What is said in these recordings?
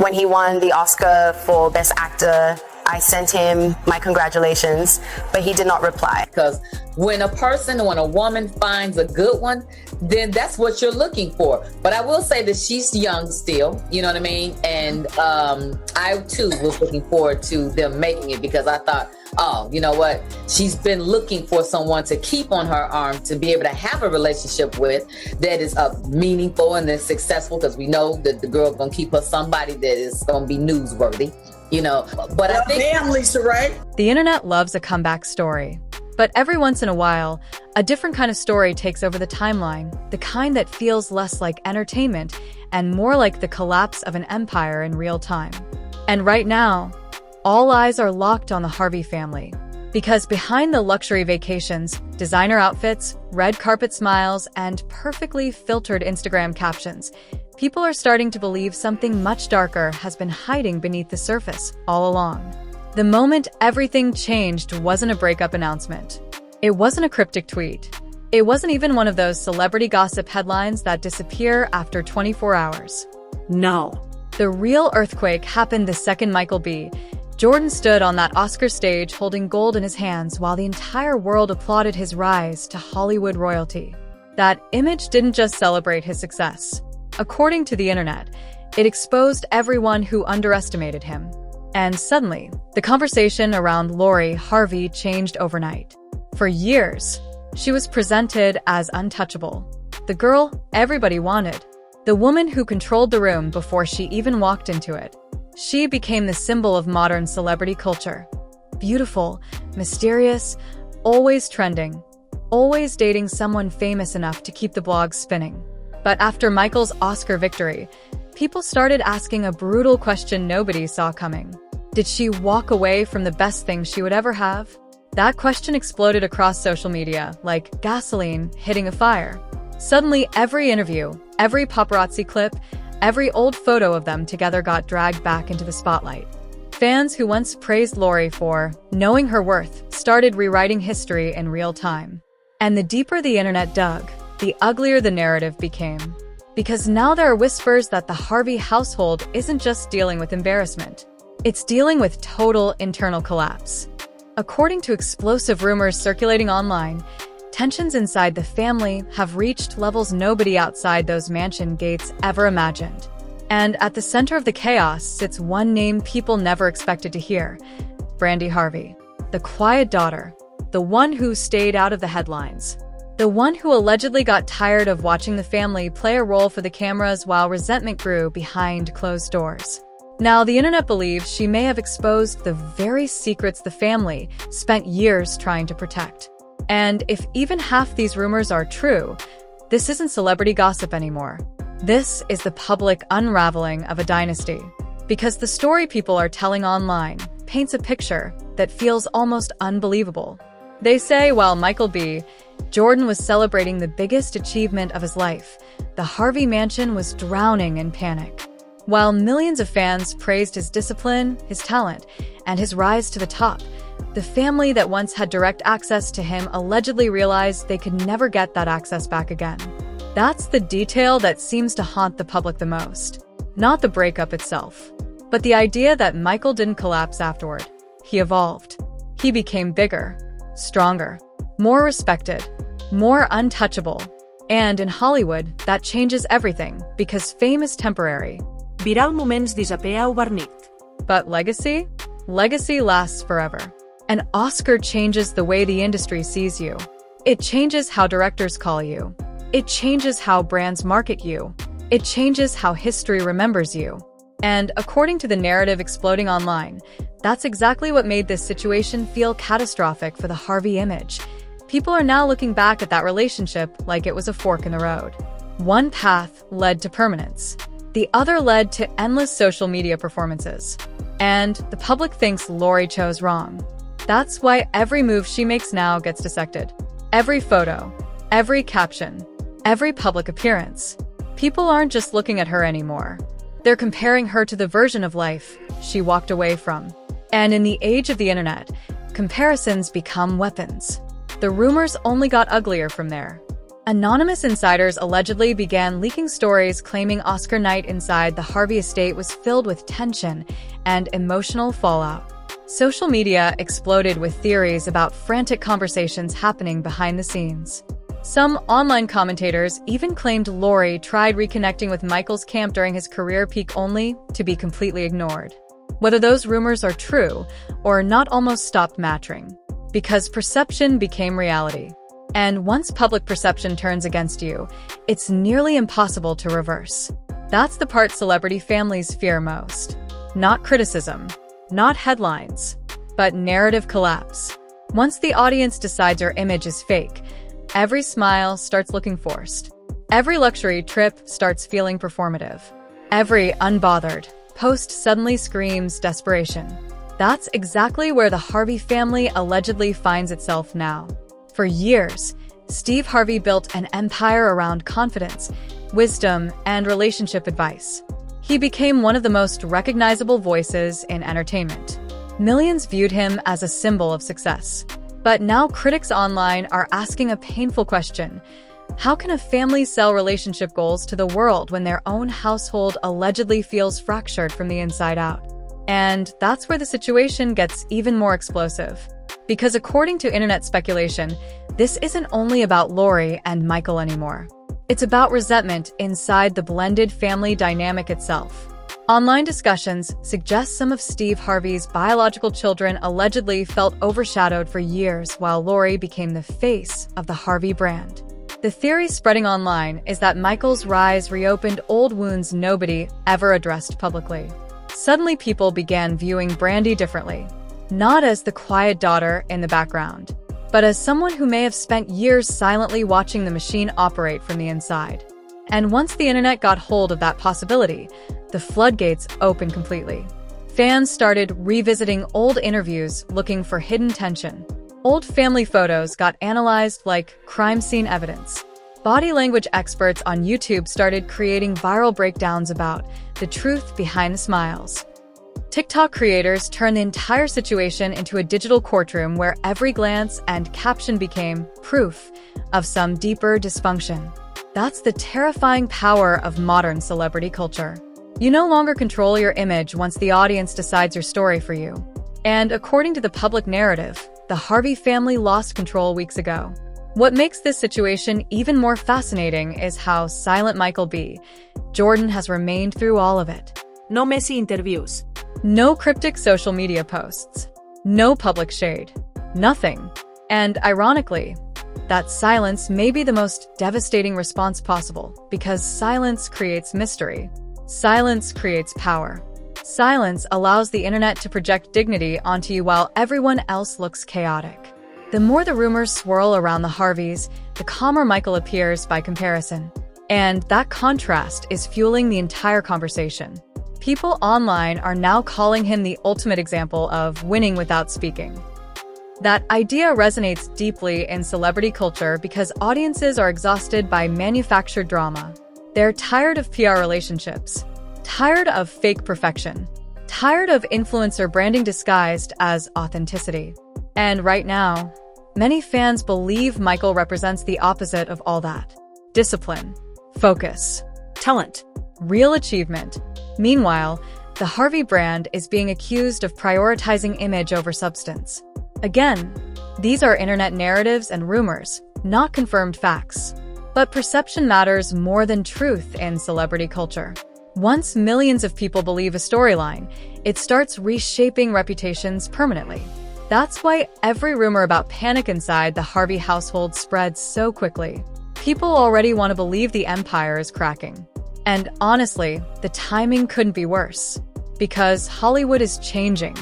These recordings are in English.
When he won the Oscar for Best Actor, I sent him my congratulations, but he did not reply. Because when a woman finds a good one, then that's what you're looking for. But I will say that she's young still, you know what I mean? And I too was looking forward to them making it, because I thought, oh, you know what? She's been looking for someone to keep on her arm, to be able to have a relationship with that is meaningful and that's successful, because we know that the girl gonna keep her somebody that is gonna be newsworthy, you know. But I think Lisa, right? The internet loves a comeback story. But every once in a while, a different kind of story takes over the timeline, the kind that feels less like entertainment and more like the collapse of an empire in real time. And right now, all eyes are locked on the Harvey family. Because behind the luxury vacations, designer outfits, red carpet smiles, and perfectly filtered Instagram captions, people are starting to believe something much darker has been hiding beneath the surface all along. The moment everything changed wasn't a breakup announcement. It wasn't a cryptic tweet. It wasn't even one of those celebrity gossip headlines that disappear after 24 hours. No. The real earthquake happened the second Michael B. Jordan stood on that Oscar stage holding gold in his hands while the entire world applauded his rise to Hollywood royalty. That image didn't just celebrate his success. According to the internet, it exposed everyone who underestimated him. And suddenly, the conversation around Lori Harvey changed overnight. For years, she was presented as untouchable. The girl everybody wanted. The woman who controlled the room before she even walked into it. She became the symbol of modern celebrity culture. Beautiful, mysterious, always trending, always dating someone famous enough to keep the blogs spinning. But after Michael's Oscar victory, people started asking a brutal question nobody saw coming. Did she walk away from the best thing she would ever have? That question exploded across social media, like gasoline hitting a fire. Suddenly, every interview, every paparazzi clip, every old photo of them together got dragged back into the spotlight. Fans who once praised Lori for knowing her worth started rewriting history in real time. And the deeper the internet dug, the uglier the narrative became. Because now there are whispers that the Harvey household isn't just dealing with embarrassment. It's dealing with total internal collapse. According to explosive rumors circulating online, tensions inside the family have reached levels nobody outside those mansion gates ever imagined. And at the center of the chaos sits one name people never expected to hear: Brandy Harvey. The quiet daughter, the one who stayed out of the headlines. The one who allegedly got tired of watching the family play a role for the cameras while resentment grew behind closed doors. Now, the internet believes she may have exposed the very secrets the family spent years trying to protect. And if even half these rumors are true, this isn't celebrity gossip anymore. This is the public unraveling of a dynasty. Because the story people are telling online paints a picture that feels almost unbelievable. They say while Michael B. Jordan was celebrating the biggest achievement of his life, the Harvey mansion was drowning in panic. While millions of fans praised his discipline, his talent, and his rise to the top, the family that once had direct access to him allegedly realized they could never get that access back again. That's the detail that seems to haunt the public the most. Not the breakup itself, but the idea that Michael didn't collapse afterward. He evolved. He became bigger, stronger, more respected, more untouchable. And in Hollywood, that changes everything, because fame is temporary. Viral moments disappear overnight. But legacy? Legacy lasts forever. An Oscar changes the way the industry sees you. It changes how directors call you. It changes how brands market you. It changes how history remembers you. And according to the narrative exploding online, that's exactly what made this situation feel catastrophic for the Harvey image. People are now looking back at that relationship like it was a fork in the road. One path led to permanence. The other led to endless social media performances. And the public thinks Lori chose wrong. That's why every move she makes now gets dissected. Every photo, every caption, every public appearance. People aren't just looking at her anymore. They're comparing her to the version of life she walked away from. And in the age of the internet, comparisons become weapons. The rumors only got uglier from there. Anonymous insiders allegedly began leaking stories claiming Oscar night inside the Harvey estate was filled with tension and emotional fallout. Social media exploded with theories about frantic conversations happening behind the scenes. Some online commentators even claimed Lori tried reconnecting with Michael's camp during his career peak only to be completely ignored. Whether those rumors are true or not almost stopped mattering, because perception became reality. And once public perception turns against you, it's nearly impossible to reverse. That's the part celebrity families fear most. Not criticism, not headlines, but narrative collapse. Once the audience decides your image is fake, every smile starts looking forced. Every luxury trip starts feeling performative. Every unbothered post suddenly screams desperation. That's exactly where the Harvey family allegedly finds itself now. For years, Steve Harvey built an empire around confidence, wisdom, and relationship advice. He became one of the most recognizable voices in entertainment. Millions viewed him as a symbol of success. But now critics online are asking a painful question. How can a family sell relationship goals to the world when their own household allegedly feels fractured from the inside out? And that's where the situation gets even more explosive. Because according to internet speculation, this isn't only about Lori and Michael anymore. It's about resentment inside the blended family dynamic itself. Online discussions suggest some of Steve Harvey's biological children allegedly felt overshadowed for years while Lori became the face of the Harvey brand. The theory spreading online is that Michael's rise reopened old wounds nobody ever addressed publicly. Suddenly people began viewing Brandy differently. Not as the quiet daughter in the background, but as someone who may have spent years silently watching the machine operate from the inside. And once the internet got hold of that possibility, the floodgates opened completely. Fans started revisiting old interviews looking for hidden tension. Old family photos got analyzed like crime scene evidence. Body language experts on YouTube started creating viral breakdowns about the truth behind the smiles. TikTok creators turned the entire situation into a digital courtroom where every glance and caption became proof of some deeper dysfunction. That's the terrifying power of modern celebrity culture. You no longer control your image once the audience decides your story for you. And according to the public narrative, the Harvey family lost control weeks ago. What makes this situation even more fascinating is how silent Michael B. Jordan has remained through all of it. No Messi interviews. No cryptic social media posts. No public shade. Nothing. And ironically, that silence may be the most devastating response possible because silence creates mystery. Silence creates power. Silence allows the internet to project dignity onto you while everyone else looks chaotic. The more the rumors swirl around the Harveys, the calmer Michael appears by comparison. And that contrast is fueling the entire conversation. People online are now calling him the ultimate example of winning without speaking. That idea resonates deeply in celebrity culture because audiences are exhausted by manufactured drama. They're tired of PR relationships, tired of fake perfection, tired of influencer branding disguised as authenticity. And right now, many fans believe Michael represents the opposite of all that. Discipline, focus, Talent. real achievement. Meanwhile, the Harvey brand is being accused of prioritizing image over substance. Again, these are internet narratives and rumors, not confirmed facts. But perception matters more than truth in celebrity culture. Once millions of people believe a storyline, it starts reshaping reputations permanently. That's why every rumor about panic inside the Harvey household spreads so quickly. People already want to believe the empire is cracking. And honestly, the timing couldn't be worse. Because Hollywood is changing.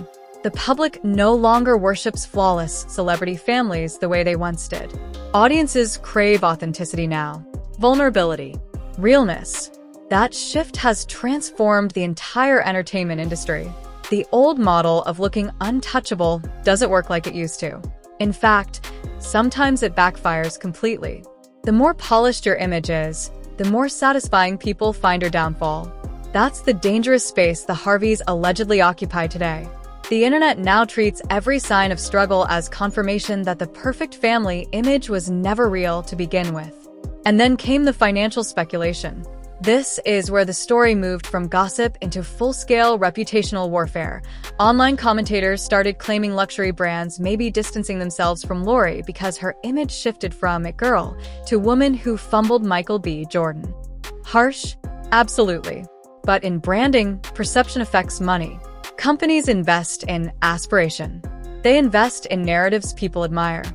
The public no longer worships flawless celebrity families the way they once did. Audiences crave authenticity now. Vulnerability. Realness. That shift has transformed the entire entertainment industry. The old model of looking untouchable doesn't work like it used to. In fact, sometimes it backfires completely. The more polished your image is, the more satisfying people find your downfall. That's the dangerous space the Harveys allegedly occupy today. The internet now treats every sign of struggle as confirmation that the perfect family image was never real to begin with. And then came the financial speculation. This is where the story moved from gossip into full-scale reputational warfare. Online commentators started claiming luxury brands may be distancing themselves from Lori because her image shifted from it girl to woman who fumbled Michael B. Jordan. Harsh? Absolutely. But in branding, perception affects money. Companies invest in aspiration. They invest in narratives people admire.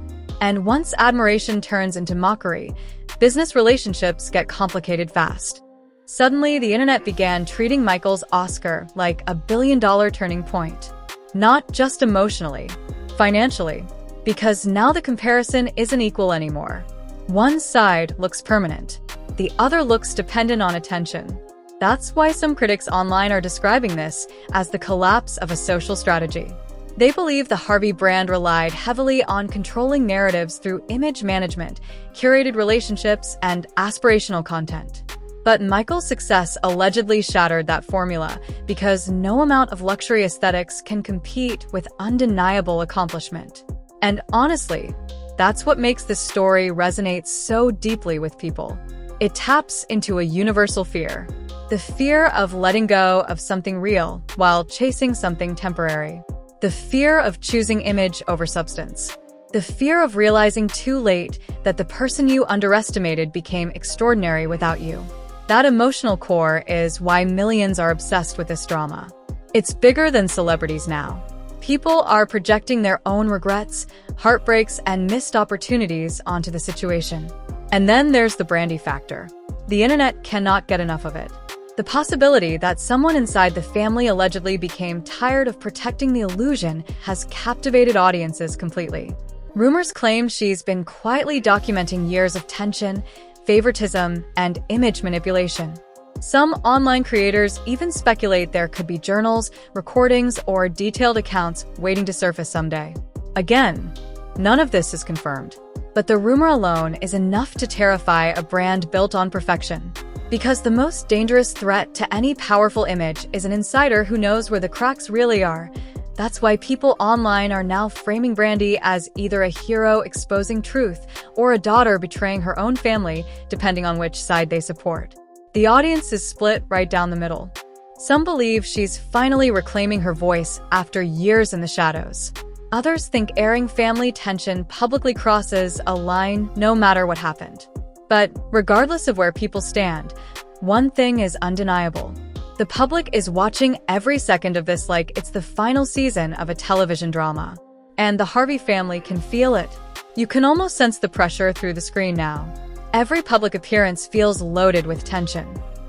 And once admiration turns into mockery, business relationships get complicated fast. Suddenly, the internet began treating Michael's Oscar like a billion-dollar turning point. Not just emotionally, financially, because now the comparison isn't equal anymore. One side looks permanent, the other looks dependent on attention. That's why some critics online are describing this as the collapse of a social strategy. They believe the Harvey brand relied heavily on controlling narratives through image management, curated relationships, and aspirational content. But Michael's success allegedly shattered that formula because no amount of luxury aesthetics can compete with undeniable accomplishment. And honestly, that's what makes this story resonate so deeply with people. It taps into a universal fear, the fear of letting go of something real while chasing something temporary, the fear of choosing image over substance, the fear of realizing too late that the person you underestimated became extraordinary without you. That emotional core is why millions are obsessed with this drama. It's bigger than celebrities now. People are projecting their own regrets, heartbreaks, and missed opportunities onto the situation. And then there's the Brandy factor. The internet cannot get enough of it. The possibility that someone inside the family allegedly became tired of protecting the illusion has captivated audiences completely. Rumors claim she's been quietly documenting years of tension, favoritism, and image manipulation. Some online creators even speculate there could be journals, recordings, or detailed accounts waiting to surface someday. Again, none of this is confirmed, but the rumor alone is enough to terrify a brand built on perfection. Because the most dangerous threat to any powerful image is an insider who knows where the cracks really are. That's why people online are now framing Brandy as either a hero exposing truth or a daughter betraying her own family, depending on which side they support. The audience is split right down the middle. Some believe she's finally reclaiming her voice after years in the shadows. Others think airing family tension publicly crosses a line no matter what happened. But regardless of where people stand, one thing is undeniable. The public is watching every second of this like it's the final season of a television drama. And the Harvey family can feel it. You can almost sense the pressure through the screen now. Every public appearance feels loaded with tension.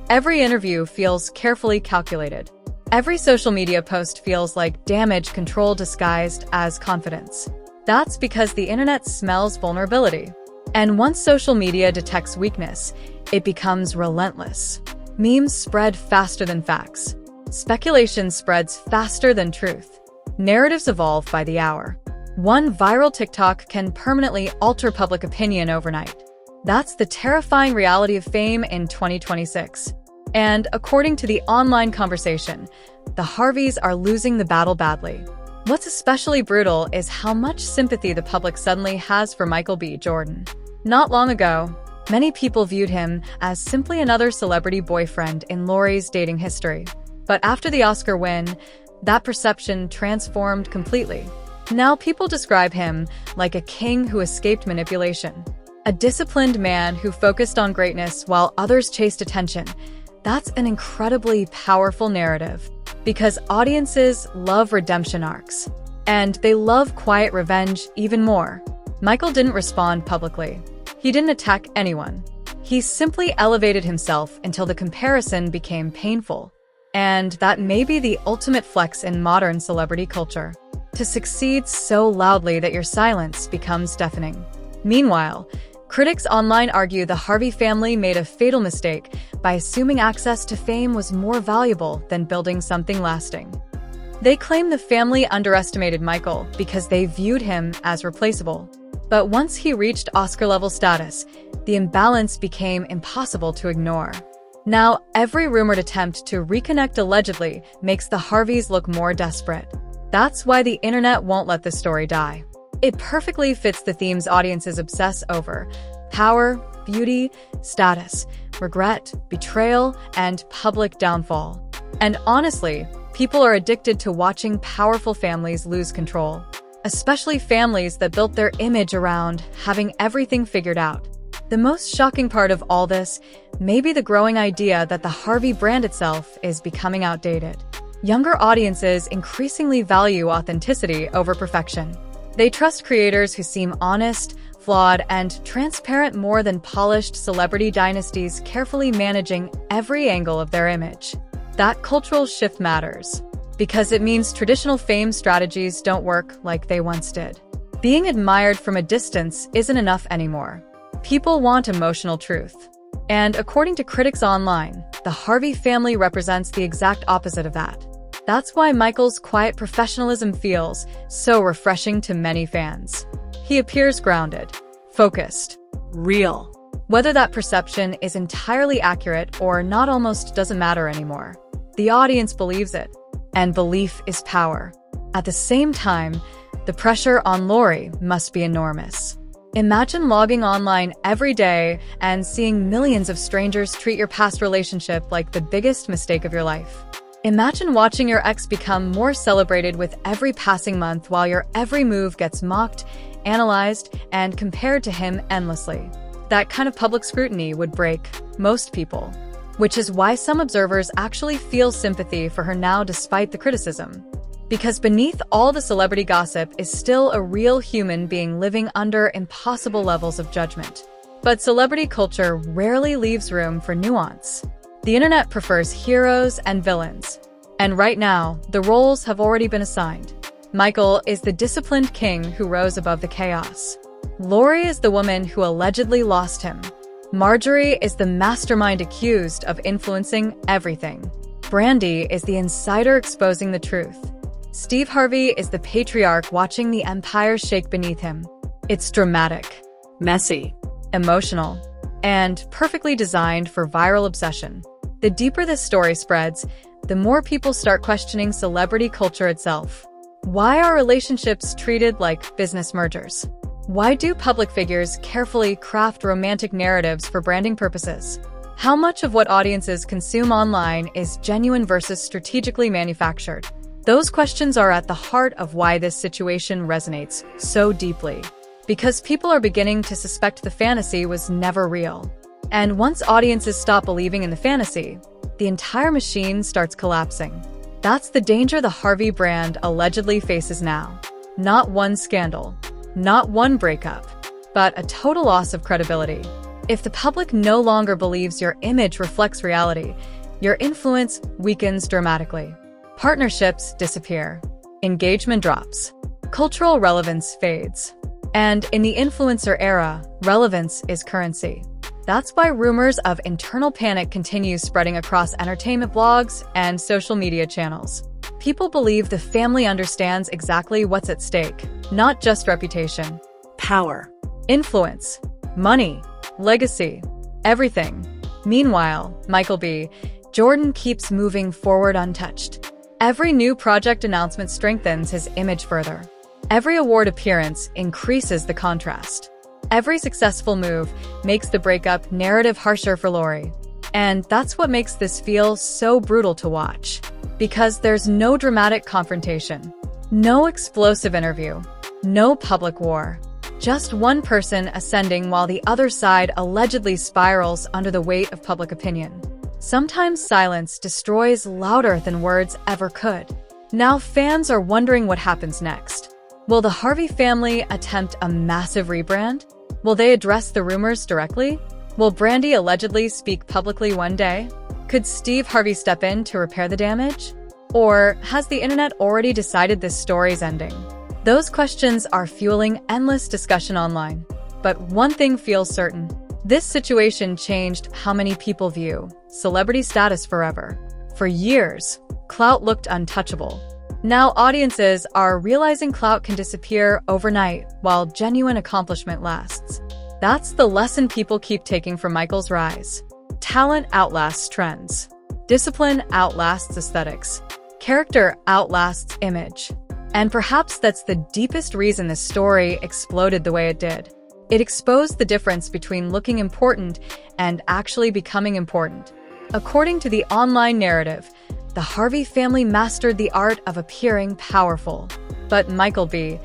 Every interview feels carefully calculated. Every social media post feels like damage control disguised as confidence. That's because the internet smells vulnerability. And once social media detects weakness, it becomes relentless. Memes spread faster than facts. Speculation spreads faster than truth. Narratives evolve by the hour. One viral TikTok can permanently alter public opinion overnight. That's the terrifying reality of fame in 2026. And according to the online conversation, the Harveys are losing the battle badly. What's especially brutal is how much sympathy the public suddenly has for Michael B. Jordan. Not long ago, many people viewed him as simply another celebrity boyfriend in Lori's dating history. But after the Oscar win, that perception transformed completely. Now people describe him like a king who escaped manipulation. A disciplined man who focused on greatness while others chased attention. That's an incredibly powerful narrative. Because audiences love redemption arcs. And they love quiet revenge even more. Michael didn't respond publicly. He didn't attack anyone. He simply elevated himself until the comparison became painful. And that may be the ultimate flex in modern celebrity culture. To succeed so loudly that your silence becomes deafening. Meanwhile, critics online argue the Harvey family made a fatal mistake by assuming access to fame was more valuable than building something lasting. They claim the family underestimated Michael because they viewed him as replaceable. But once he reached Oscar-level status, the imbalance became impossible to ignore. Now, every rumored attempt to reconnect allegedly makes the Harveys look more desperate. That's why the internet won't let this story die. It perfectly fits the themes audiences obsess over: power, beauty, status, regret, betrayal, and public downfall. And honestly, people are addicted to watching powerful families lose control, especially families that built their image around having everything figured out. The most shocking part of all this may be the growing idea that the Harvey brand itself is becoming outdated. Younger audiences increasingly value authenticity over perfection. They trust creators who seem honest, flawed, and transparent more than polished celebrity dynasties carefully managing every angle of their image. That cultural shift matters, because it means traditional fame strategies don't work like they once did. Being admired from a distance isn't enough anymore. People want emotional truth. And according to critics online, the Harvey family represents the exact opposite of that. That's why Michael's quiet professionalism feels so refreshing to many fans. He appears grounded, focused, real. Whether that perception is entirely accurate or not almost doesn't matter anymore. The audience believes it, and belief is power. At the same time, the pressure on Lori must be enormous. Imagine logging online every day and seeing millions of strangers treat your past relationship like the biggest mistake of your life. Imagine watching your ex become more celebrated with every passing month while your every move gets mocked, analyzed, and compared to him endlessly. That kind of public scrutiny would break most people, which is why some observers actually feel sympathy for her now despite the criticism. Because beneath all the celebrity gossip is still a real human being living under impossible levels of judgment. But celebrity culture rarely leaves room for nuance. The internet prefers heroes and villains. And right now, the roles have already been assigned. Michael is the disciplined king who rose above the chaos. Lori is the woman who allegedly lost him. Marjorie is the mastermind accused of influencing everything. Brandy is the insider exposing the truth. Steve Harvey is the patriarch watching the empire shake beneath him. It's dramatic, messy, emotional, and perfectly designed for viral obsession. The deeper this story spreads, the more people start questioning celebrity culture itself. Why are relationships treated like business mergers? Why do public figures carefully craft romantic narratives for branding purposes? How much of what audiences consume online is genuine versus strategically manufactured? Those questions are at the heart of why this situation resonates so deeply. Because people are beginning to suspect the fantasy was never real. And once audiences stop believing in the fantasy, the entire machine starts collapsing. That's the danger the Harvey brand allegedly faces now. Not one scandal, not one breakup, but a total loss of credibility. If the public no longer believes your image reflects reality, your influence weakens dramatically. Partnerships disappear. Engagement drops. Cultural relevance fades. And in the influencer era, relevance is currency. That's why rumors of internal panic continue spreading across entertainment blogs and social media channels. People believe the family understands exactly what's at stake, not just reputation. Power, influence, money, legacy, everything. Meanwhile, Michael B. Jordan keeps moving forward untouched. Every new project announcement strengthens his image further. Every award appearance increases the contrast. Every successful move makes the breakup narrative harsher for Lori. And that's what makes this feel so brutal to watch. Because there's no dramatic confrontation, no explosive interview, no public war. Just one person ascending while the other side allegedly spirals under the weight of public opinion. Sometimes silence destroys louder than words ever could. Now fans are wondering what happens next. Will the Harvey family attempt a massive rebrand? Will they address the rumors directly? Will Brandy allegedly speak publicly one day? Could Steve Harvey step in to repair the damage? Or has the internet already decided this story's ending? Those questions are fueling endless discussion online. But one thing feels certain. This situation changed how many people view celebrity status forever. For years, clout looked untouchable. Now audiences are realizing clout can disappear overnight while genuine accomplishment lasts. That's the lesson people keep taking from Michael's rise. Talent outlasts trends. Discipline outlasts aesthetics. Character outlasts image. And perhaps that's the deepest reason this story exploded the way it did. It exposed the difference between looking important and actually becoming important. According to the online narrative, the Harvey family mastered the art of appearing powerful. But Michael B.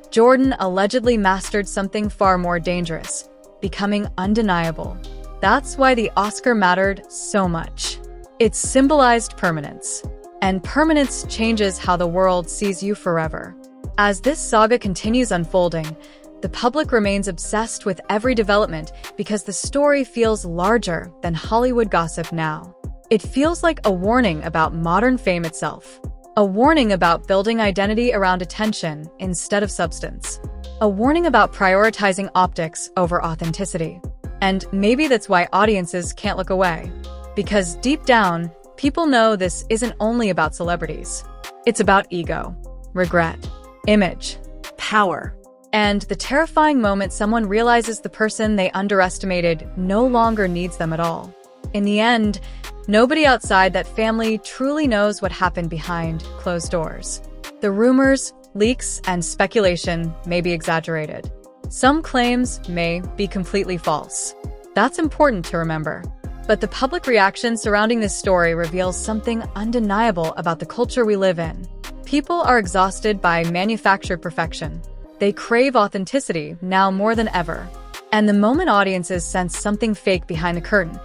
Jordan allegedly mastered something far more dangerous, becoming undeniable. That's why the Oscar mattered so much. It symbolized permanence. And permanence changes how the world sees you forever. As this saga continues unfolding, the public remains obsessed with every development because the story feels larger than Hollywood gossip now. It feels like a warning about modern fame itself. A warning about building identity around attention instead of substance. A warning about prioritizing optics over authenticity. And maybe that's why audiences can't look away. Because deep down, people know this isn't only about celebrities. It's about ego, regret, image, power, and the terrifying moment someone realizes the person they underestimated no longer needs them at all. In the end, nobody outside that family truly knows what happened behind closed doors. The rumors, leaks, and speculation may be exaggerated. Some claims may be completely false. That's important to remember. But the public reaction surrounding this story reveals something undeniable about the culture we live in. People are exhausted by manufactured perfection. They crave authenticity now more than ever. And the moment audiences sense something fake behind the curtain,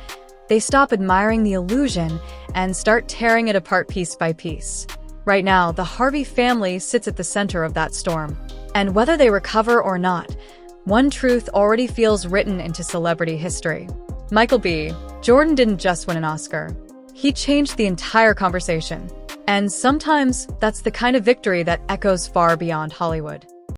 they stop admiring the illusion and start tearing it apart piece by piece. Right now, the Harvey family sits at the center of that storm. And whether they recover or not, one truth already feels written into celebrity history. Michael B. Jordan didn't just win an Oscar. He changed the entire conversation. And sometimes that's the kind of victory that echoes far beyond Hollywood.